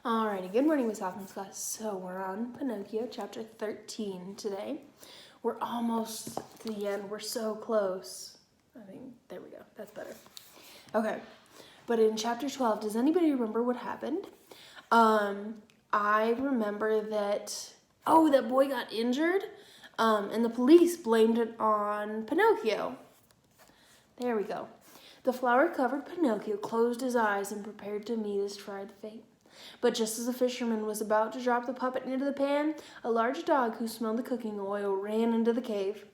Alrighty, good morning, Ms.CalvertsTwinPeaksHomeSchooling class. So we're on Pinocchio Chapter 13 today. We're almost to the end. We're so close. There we go. That's better. Okay, but in Chapter 12, does anybody remember what happened? I remember that, that boy got injured, and the police blamed it on Pinocchio. There we go. The flour-covered Pinocchio closed his eyes and prepared to meet his tried fate. But just as the fisherman was about to drop the puppet into the pan, a large dog who smelled the cooking oil ran into the cave.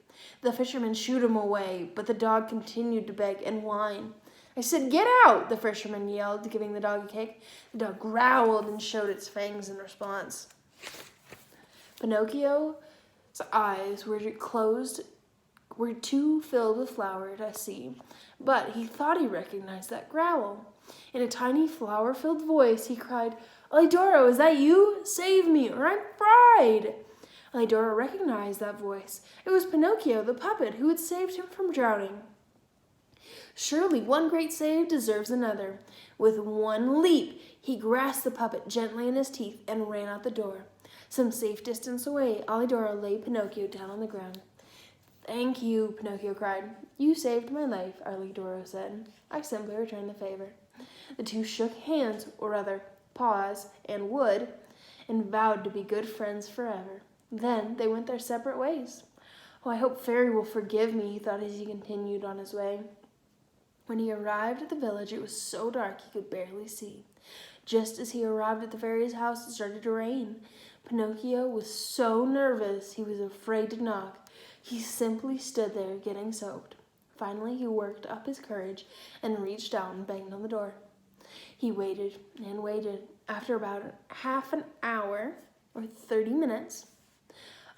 The fisherman shooed him away, but the dog continued to beg and whine. "I said, get out!" the fisherman yelled, giving the dog a kick. The dog growled and showed its fangs in response. Pinocchio's eyes were too filled with flour to see, but he thought he recognized that growl. In a tiny flour-filled voice, he cried, "Alidoro, is that you? Save me, or I'm fried!" Alidoro recognized that voice. It was Pinocchio, the puppet, who had saved him from drowning. Surely one great save deserves another. With one leap, he grasped the puppet gently in his teeth and ran out the door. Some safe distance away, Alidoro laid Pinocchio down on the ground. "Thank you," Pinocchio cried. "You saved my life," Alidoro said. "I simply returned the favor." The two shook hands, or rather, paws and wood, and vowed to be good friends forever. Then they went their separate ways. "Oh, I hope Fairy will forgive me," he thought as he continued on his way. When he arrived at the village, it was so dark he could barely see. Just as he arrived at the fairy's house, it started to rain. Pinocchio was so nervous he was afraid to knock. He simply stood there getting soaked. Finally, he worked up his courage and reached out and banged on the door. He waited and waited. After about half an hour, or 30 minutes,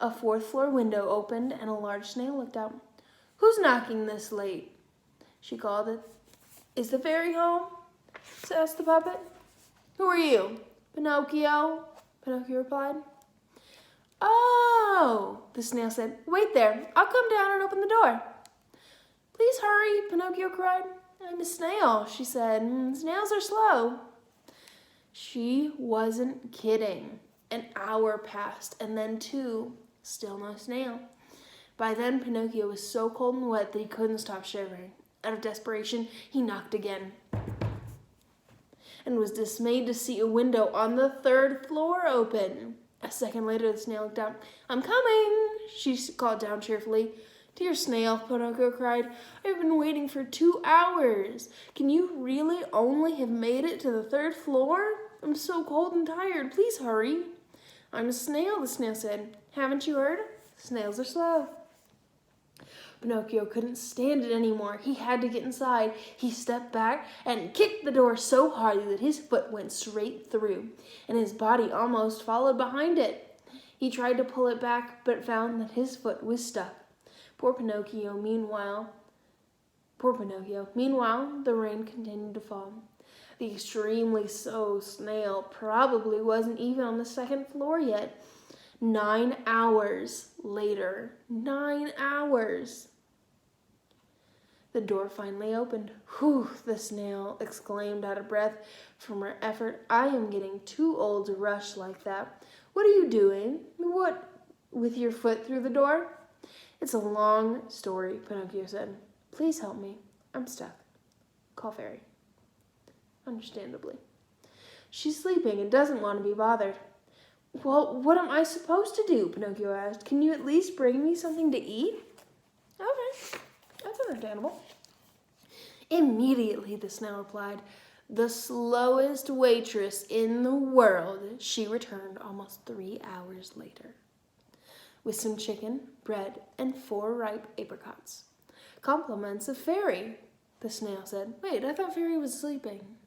a fourth-floor window opened and a large snail looked out. "Who's knocking this late?" she called it. "Is the fairy home?" asked the puppet. "Who are you?" "Pinocchio," Pinocchio replied. "Oh," the snail said. "Wait there. I'll come down and open the door." "Please hurry," Pinocchio cried. "I'm a snail," she said. "Snails are slow." She wasn't kidding. An hour passed, and then two. Still no snail. By then, Pinocchio was so cold and wet that he couldn't stop shivering. Out of desperation, he knocked again and was dismayed to see a window on the third floor open. A second later, the snail looked out. "I'm coming," she called down cheerfully. "Dear snail," Pinocchio cried, "I've been waiting for 2 hours. Can you really only have made it to the third floor? I'm so cold and tired. Please hurry." "I'm a snail," the snail said. "Haven't you heard? Snails are slow." Pinocchio couldn't stand it anymore. He had to get inside. He stepped back and kicked the door so hard that his foot went straight through, and his body almost followed behind it. He tried to pull it back, but found that his foot was stuck. Poor Pinocchio. Meanwhile, the rain continued to fall. The extremely slow snail probably wasn't even on the second floor yet. 9 hours later. 9 hours. The door finally opened. "Whew," the snail exclaimed out of breath from her effort. "I am getting too old to rush like that. What are you doing? What, with your foot through the door?" "It's a long story," Pinocchio said. "Please help me. I'm stuck. Call Fairy." Understandably. "She's sleeping and doesn't want to be bothered." "Well, what am I supposed to do?" Pinocchio asked. "Can you at least bring me something to eat?" "Okay, that's understandable." Immediately, the snail replied. "The slowest waitress in the world." She returned almost 3 hours later with some chicken, bread, and 4 ripe apricots. "Compliments of Fairy," the snail said. "Wait, I thought Fairy was sleeping."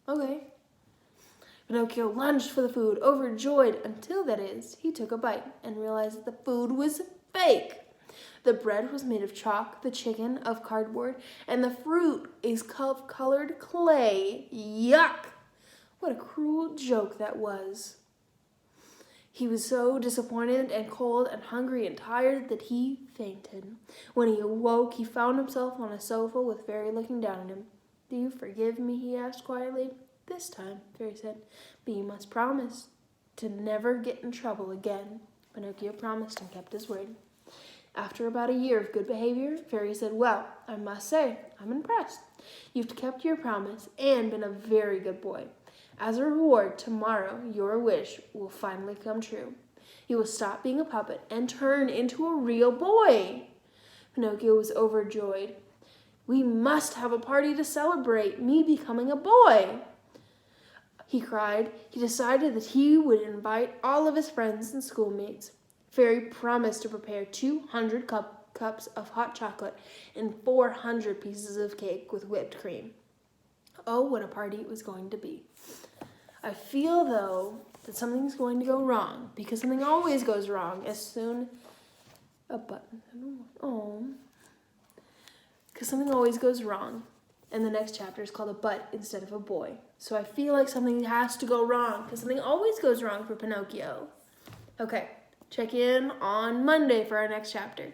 Okay." Pinocchio lunged for the food, overjoyed until, that is, he took a bite and realized that the food was fake. The bread was made of chalk, the chicken of cardboard, and the fruit is colored clay. Yuck! What a cruel joke that was. He was so disappointed and cold and hungry and tired that he fainted. When he awoke, he found himself on a sofa with Fairy looking down at him. "Do you forgive me?" he asked quietly. this time," Fairy said. "But you must promise to never get in trouble again." Pinocchio promised and kept his word. After about a year of good behavior, Fairy said, "Well, I must say, I'm impressed. You've kept your promise and been a very good boy. As a reward, tomorrow your wish will finally come true. You will stop being a puppet and turn into a real boy." Pinocchio was overjoyed. "We must have a party to celebrate me becoming a boy," he cried. He decided that he would invite all of his friends and schoolmates. Fairy promised to prepare 200 cups of hot chocolate and 400 pieces of cake with whipped cream. Oh, what a party it was going to be. I feel, though, that something's going to go wrong, because something always goes wrong because something always goes wrong. And the next chapter is called A Butt Instead of a Boy. So I feel like something has to go wrong because something always goes wrong for Pinocchio. Okay, check in on Monday for our next chapter.